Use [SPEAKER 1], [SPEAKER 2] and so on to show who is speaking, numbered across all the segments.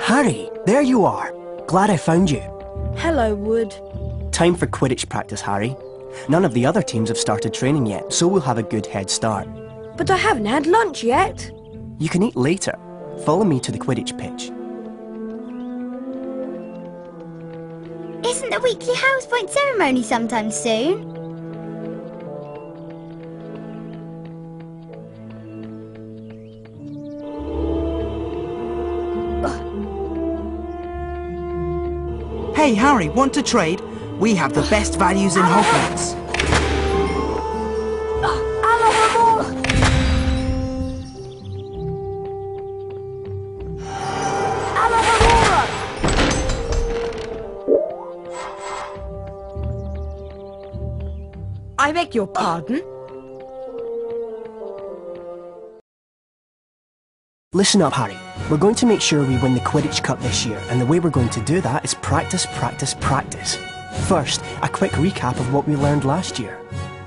[SPEAKER 1] Harry, there you are. Glad I found you.
[SPEAKER 2] Hello, Wood.
[SPEAKER 1] Time for Quidditch practice, Harry. None of the other teams have started training yet, so we'll have a good head start.
[SPEAKER 2] But I haven't had lunch yet.
[SPEAKER 1] You can eat later. Follow me to the Quidditch pitch.
[SPEAKER 3] Isn't the weekly house point ceremony sometime soon?
[SPEAKER 4] Hey Harry, want to trade? We have the best values in Hogwarts.
[SPEAKER 2] I beg your pardon?
[SPEAKER 1] Listen up, Harry. We're going to make sure we win the Quidditch Cup this year, and the way we're going to do that is practice, practice, practice. First, a quick recap of what we learned last year.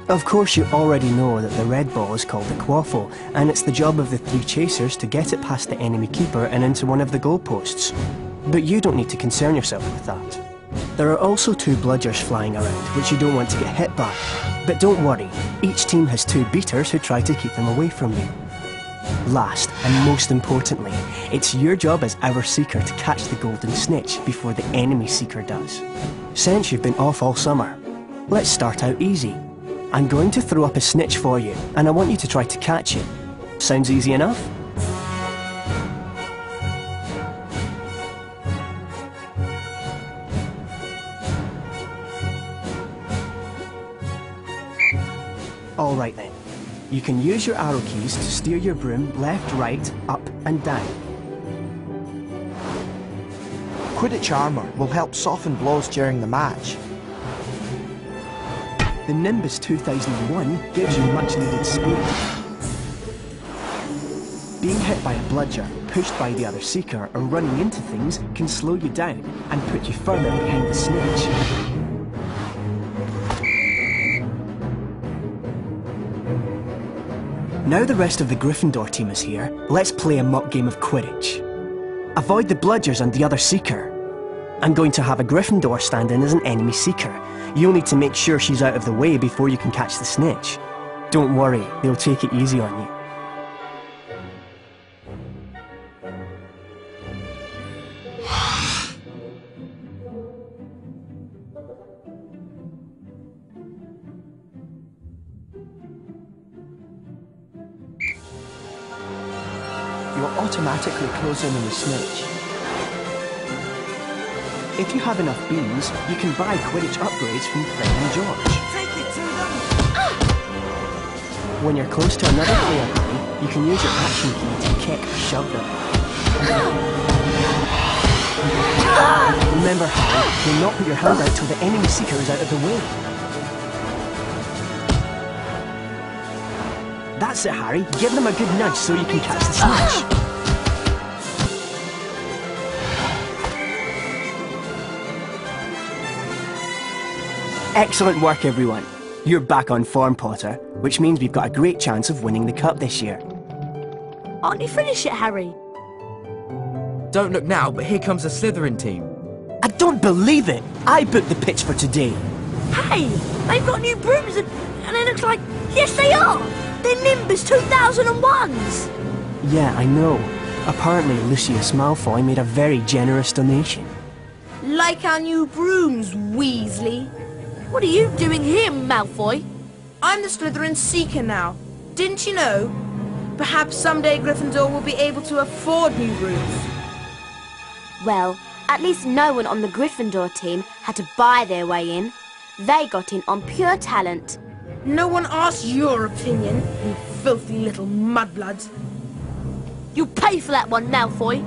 [SPEAKER 1] Of course, you already know that the red ball is called the quaffle, and it's the job of the 3 chasers to get it past the enemy keeper and into one of the goalposts. But you don't need to concern yourself with that. There are also 2 bludgers flying around, which you don't want to get hit by. But don't worry, each team has 2 beaters who try to keep them away from you. Last, and most importantly, it's your job as our Seeker to catch the golden snitch before the enemy Seeker does. Since you've been off all summer, let's start out easy. I'm going to throw up a snitch for you, and I want you to try to catch it. Sounds easy enough? Alright then. You can use your arrow keys to steer your broom left, right, up and down.
[SPEAKER 4] Quidditch armour will help soften blows during the match.
[SPEAKER 1] The Nimbus 2001 gives you much needed speed. Being hit by a bludger, pushed by the other Seeker or running into things can slow you down and put you further behind the snitch. Now the rest of the Gryffindor team is here, let's play a mock game of Quidditch. Avoid the bludgers and the other Seeker. I'm going to have a Gryffindor stand in as an enemy Seeker. You'll need to make sure she's out of the way before you can catch the snitch. Don't worry, they'll take it easy on you.
[SPEAKER 4] You'll automatically close in on the snitch.
[SPEAKER 1] If you have enough beans, you can buy Quidditch upgrades from Fred and George.
[SPEAKER 4] Take it to them!
[SPEAKER 1] When you're close to another player, Harry, you can use your action key to kick or shove them. Remember, Harry, do not put your hand out till the enemy Seeker is out of the way. That's it, Harry. Give them a good nudge so you can catch the snitch. Excellent work, everyone. You're back on form, Potter, which means we've got a great chance of winning the cup this year.
[SPEAKER 2] Aren't you finished yet, Harry?
[SPEAKER 5] Don't look now, but here comes the Slytherin team.
[SPEAKER 1] I don't believe it! I booked the pitch for today.
[SPEAKER 2] Hey, they've got new brooms and it looks like... Yes, they are! They're Nimbus 2001s!
[SPEAKER 1] Yeah, I know. Apparently Lucius Malfoy made a very generous donation.
[SPEAKER 2] Like our new brooms, Weasley. What are you doing here, Malfoy?
[SPEAKER 6] I'm the Slytherin Seeker now. Didn't you know? Perhaps someday Gryffindor will be able to afford new brooms.
[SPEAKER 7] Well, at least no one on the Gryffindor team had to buy their way in. They got in on pure talent.
[SPEAKER 6] No one asked your opinion, you filthy little mudbloods.
[SPEAKER 2] You'll pay for that one, Malfoy.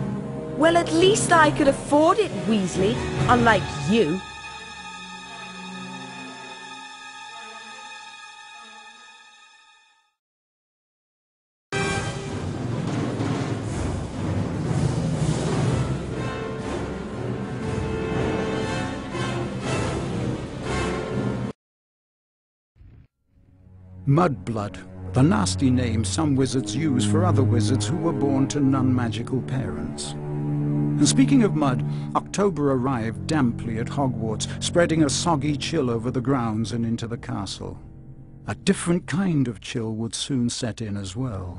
[SPEAKER 6] Well, at least I could afford it, Weasley, unlike you.
[SPEAKER 8] Mudblood, the nasty name some wizards use for other wizards who were born to non-magical parents. And speaking of mud, October arrived damply at Hogwarts, spreading a soggy chill over the grounds and into the castle. A different kind of chill would soon set in as well.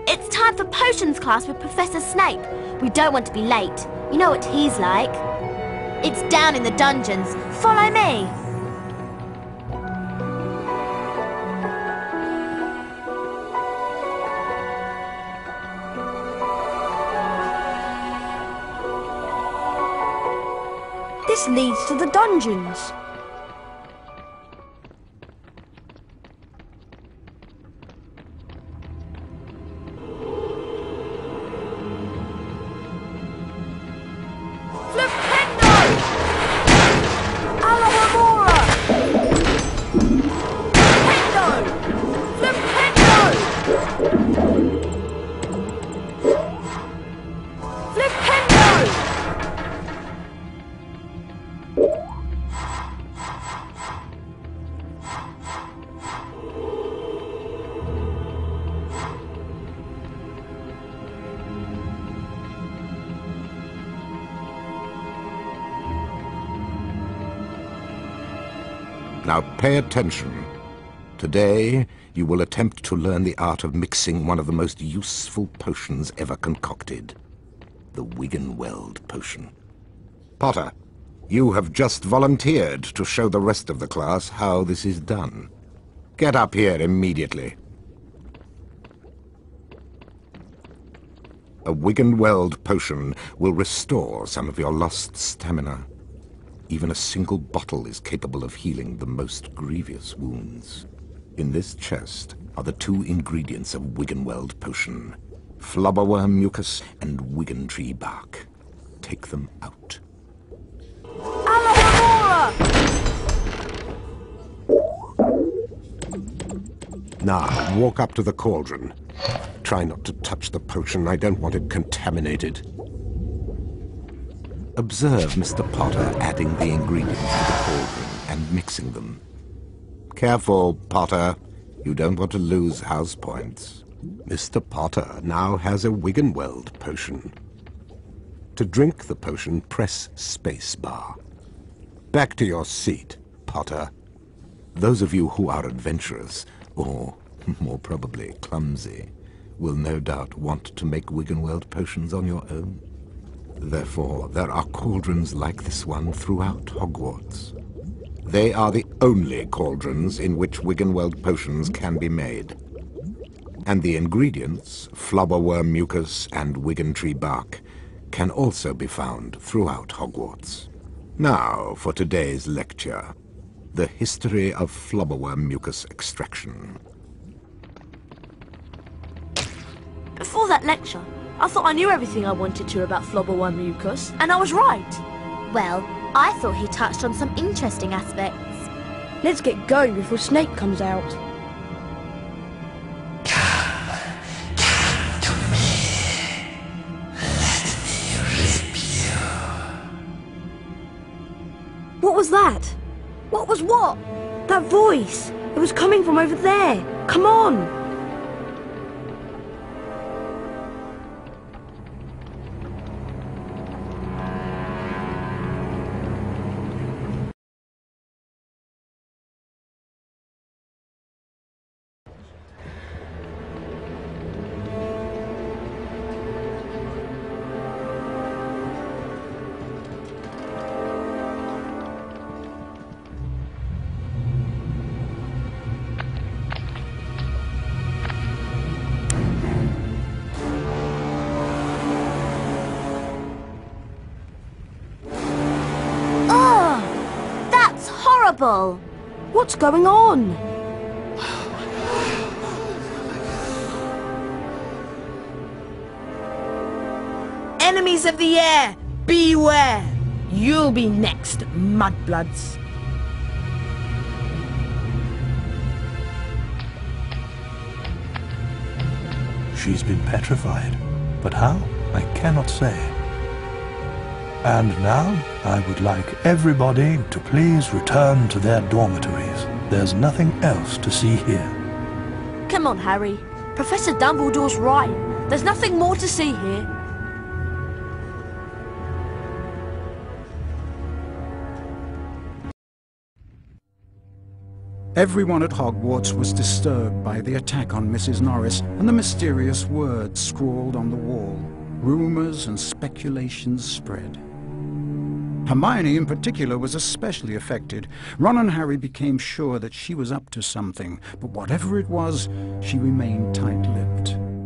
[SPEAKER 7] It's time for potions class with Professor Snape. We don't want to be late. You know what he's like. It's down in the dungeons. Follow me.
[SPEAKER 2] This leads to the dungeons.
[SPEAKER 9] Now pay attention. Today, you will attempt to learn the art of mixing one of the most useful potions ever concocted. The Wiggenweld potion. Potter, you have just volunteered to show the rest of the class how this is done. Get up here immediately. A Wiggenweld potion will restore some of your lost stamina. Even a single bottle is capable of healing the most grievous wounds. In this chest are the 2 ingredients of Wiggenweld potion: flubberworm mucus and wiggentree bark. Take them out. Now, walk up to the cauldron. Try not to touch the potion. I don't want it contaminated. Observe Mr. Potter adding the ingredients to the cauldron and mixing them. Careful, Potter. You don't want to lose house points. Mr. Potter now has a Wiggenweld potion. To drink the potion, press spacebar. Back to your seat, Potter. Those of you who are adventurous, or more probably clumsy, will no doubt want to make Wiggenweld potions on your own. Therefore, there are cauldrons like this one throughout Hogwarts. They are the only cauldrons in which Wiggenweld potions can be made. And the ingredients, flubberworm mucus and wiggentree bark, can also be found throughout Hogwarts. Now for today's lecture, the history of flubberworm mucus extraction.
[SPEAKER 2] Before that lecture, I thought I knew everything I wanted to about flubberworm mucus, and I was right.
[SPEAKER 7] Well, I thought he touched on some interesting aspects.
[SPEAKER 2] Let's get going before Snape comes out. What was that? What was what? That voice. It was coming from over there. Come on. What's going on?
[SPEAKER 6] Enemies of the air, beware! You'll be next, mudbloods.
[SPEAKER 10] She's been petrified, but how? I cannot say. And now, I would like everybody to please return to their dormitories. There's nothing else to see here.
[SPEAKER 2] Come on, Harry. Professor Dumbledore's right. There's nothing more to see here.
[SPEAKER 8] Everyone at Hogwarts was disturbed by the attack on Mrs. Norris and the mysterious words scrawled on the wall. Rumours and speculations spread. Hermione in particular was especially affected. Ron and Harry became sure that she was up to something, but whatever it was, she remained tight-lipped.